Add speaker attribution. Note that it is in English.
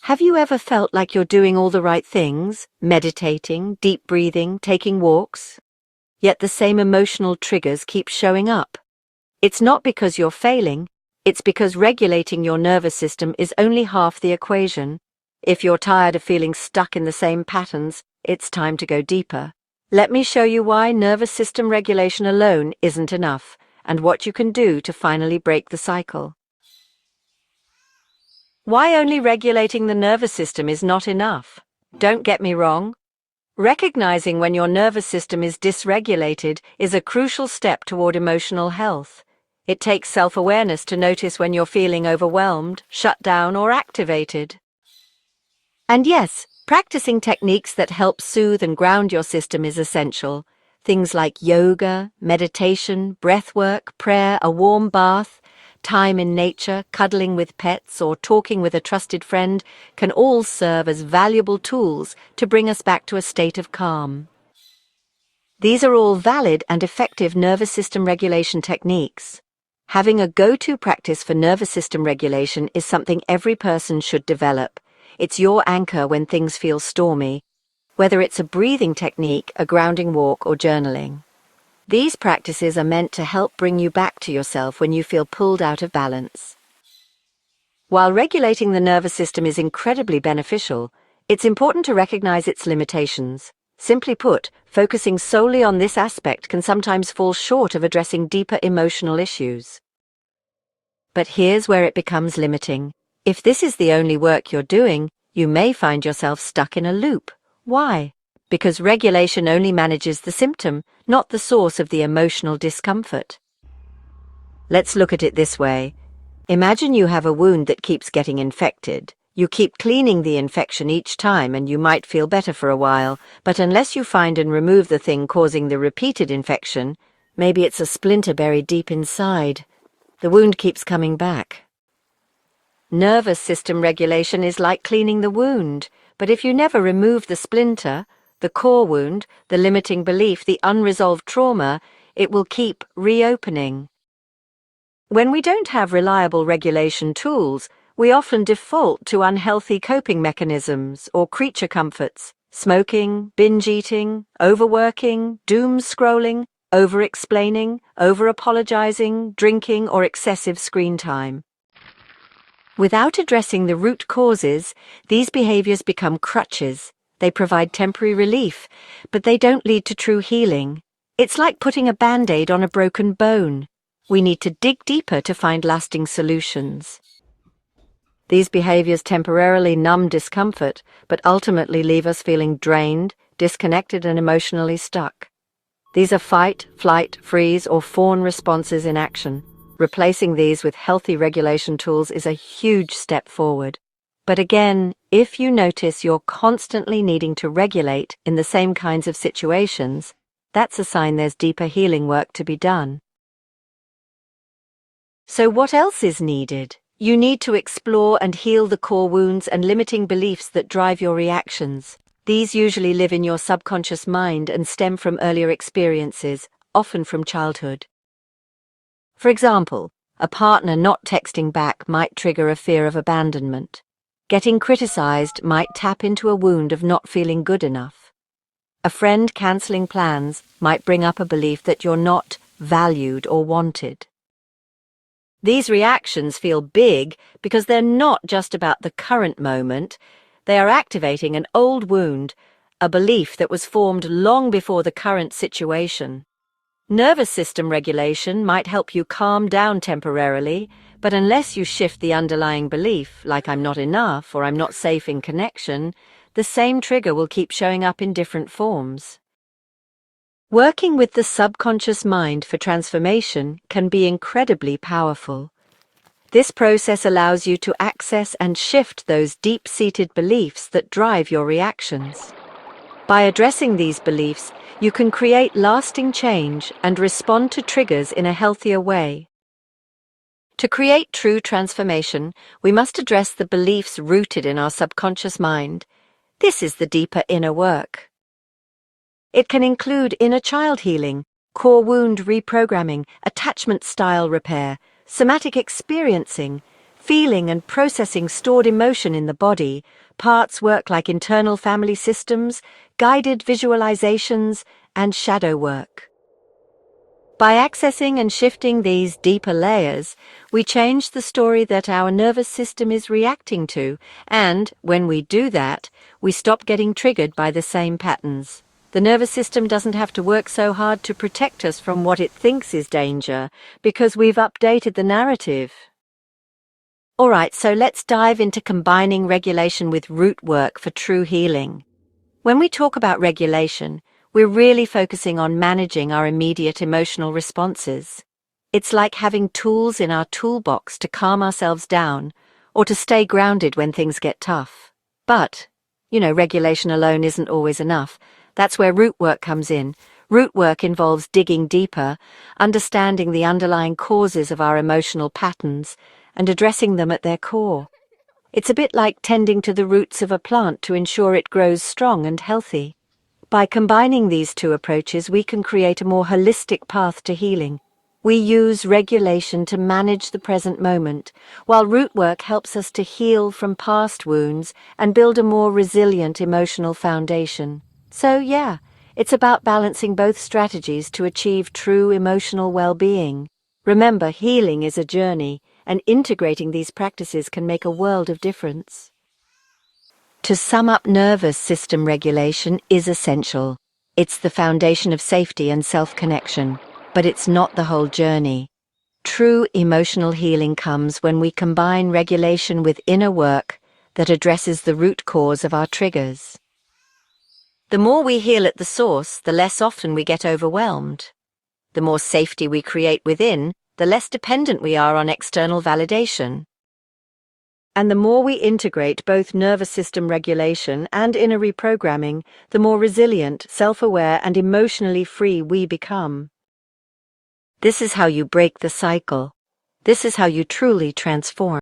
Speaker 1: Have you ever felt like you're doing all the right things, meditating, deep breathing, taking walks, yet the same emotional triggers keep showing up? It's not because you're failing, it's because regulating your nervous system is only half the equation. If you're tired of feeling stuck in the same patterns, it's time to go deeper. Let me show you why nervous system regulation alone isn't enough, and what you can do to finally break the cycle. Why only regulating the nervous system is not enough? Don't get me wrong. Recognizing when your nervous system is dysregulated is a crucial step toward emotional health. It takes self-awareness to notice when you're feeling overwhelmed, shut down, or activated. And yes, practicing techniques that help soothe and ground your system is essential. Things like yoga, meditation, breathwork, prayer, a warm bath, time in nature, cuddling with pets, or talking with a trusted friend can all serve as valuable tools to bring us back to a state of calm. These are all valid and effective nervous system regulation techniques. Having a go-to practice for nervous system regulation is something every person should develop. It's your anchor when things feel stormy, whether it's a breathing technique, a grounding walk, or journaling. These practices are meant to help bring you back to yourself when you feel pulled out of balance. While regulating the nervous system is incredibly beneficial, it's important to recognize its limitations. Simply put, focusing solely on this aspect can sometimes fall short of addressing deeper emotional issues. But here's where it becomes limiting. If this is the only work you're doing, you may find yourself stuck in a loop. Why? Because regulation only manages the symptom, not the source of the emotional discomfort. Let's look at it this way. Imagine you have a wound that keeps getting infected. You keep cleaning the infection each time and you might feel better for a while, but unless you find and remove the thing causing the repeated infection, maybe it's a splinter buried deep inside, the wound keeps coming back. Nervous system regulation is like cleaning the wound, but if you never remove the splinter, the core wound, the limiting belief, the unresolved trauma, it will keep reopening. When we don't have reliable regulation tools, we often default to unhealthy coping mechanisms or creature comforts: smoking, binge eating, overworking, doom scrolling, over-explaining, over-apologizing, drinking, or excessive screen time. Without addressing the root causes, these behaviors become crutches. They provide temporary relief, but they don't lead to true healing. It's like putting a band-aid on a broken bone. We need to dig deeper to find lasting solutions. These behaviors temporarily numb discomfort, but ultimately leave us feeling drained, disconnected, and emotionally stuck. These are fight, flight, freeze, or fawn responses in action. Replacing these with healthy regulation tools is a huge step forward. But again, if you notice you're constantly needing to regulate in the same kinds of situations, that's a sign there's deeper healing work to be done. So what else is needed? You need to explore and heal the core wounds and limiting beliefs that drive your reactions. These usually live in your subconscious mind and stem from earlier experiences, often from childhood. For example, a partner not texting back might trigger a fear of abandonment. Getting criticized might tap into a wound of not feeling good enough. A friend canceling plans might bring up a belief that you're not valued or wanted. These reactions feel big because they're not just about the current moment. They are activating an old wound, a belief that was formed long before the current situation. Nervous system regulation might help you calm down temporarily, but unless you shift the underlying belief, like I'm not enough or I'm not safe in connection, the same trigger will keep showing up in different forms. Working with the subconscious mind for transformation can be incredibly powerful. This process allows you to access and shift those deep-seated beliefs that drive your reactions. By addressing these beliefs, you can create lasting change and respond to triggers in a healthier way. To create true transformation, we must address the beliefs rooted in our subconscious mind. This is the deeper inner work. It can include inner child healing, core wound reprogramming, attachment style repair, somatic experiencing, feeling and processing stored emotion in the body. Parts work like internal family systems, guided visualizations, and shadow work. By accessing and shifting these deeper layers, we change the story that our nervous system is reacting to, and when we do that, we stop getting triggered by the same patterns. The nervous system doesn't have to work so hard to protect us from what it thinks is danger, because we've updated the narrative. Alright, so let's dive into combining regulation with root work for true healing. When we talk about regulation, we're really focusing on managing our immediate emotional responses. It's like having tools in our toolbox to calm ourselves down or to stay grounded when things get tough. But, regulation alone isn't always enough. That's where root work comes in. Root work involves digging deeper, understanding the underlying causes of our emotional patterns, and addressing them at their core. It's a bit like tending to the roots of a plant to ensure it grows strong and healthy. By combining these two approaches, we can create a more holistic path to healing. We use regulation to manage the present moment, while root work helps us to heal from past wounds and build a more resilient emotional foundation. So yeah, it's about balancing both strategies to achieve true emotional well-being. Remember, healing is a journey, and integrating these practices can make a world of difference. To sum up, nervous system regulation is essential. It's the foundation of safety and self-connection, but it's not the whole journey. True emotional healing comes when we combine regulation with inner work that addresses the root cause of our triggers. The more we heal at the source, the less often we get overwhelmed. The more safety we create within, the less dependent we are on external validation. And the more we integrate both nervous system regulation and inner reprogramming, the more resilient, self-aware, and emotionally free we become. This is how you break the cycle. This is how you truly transform.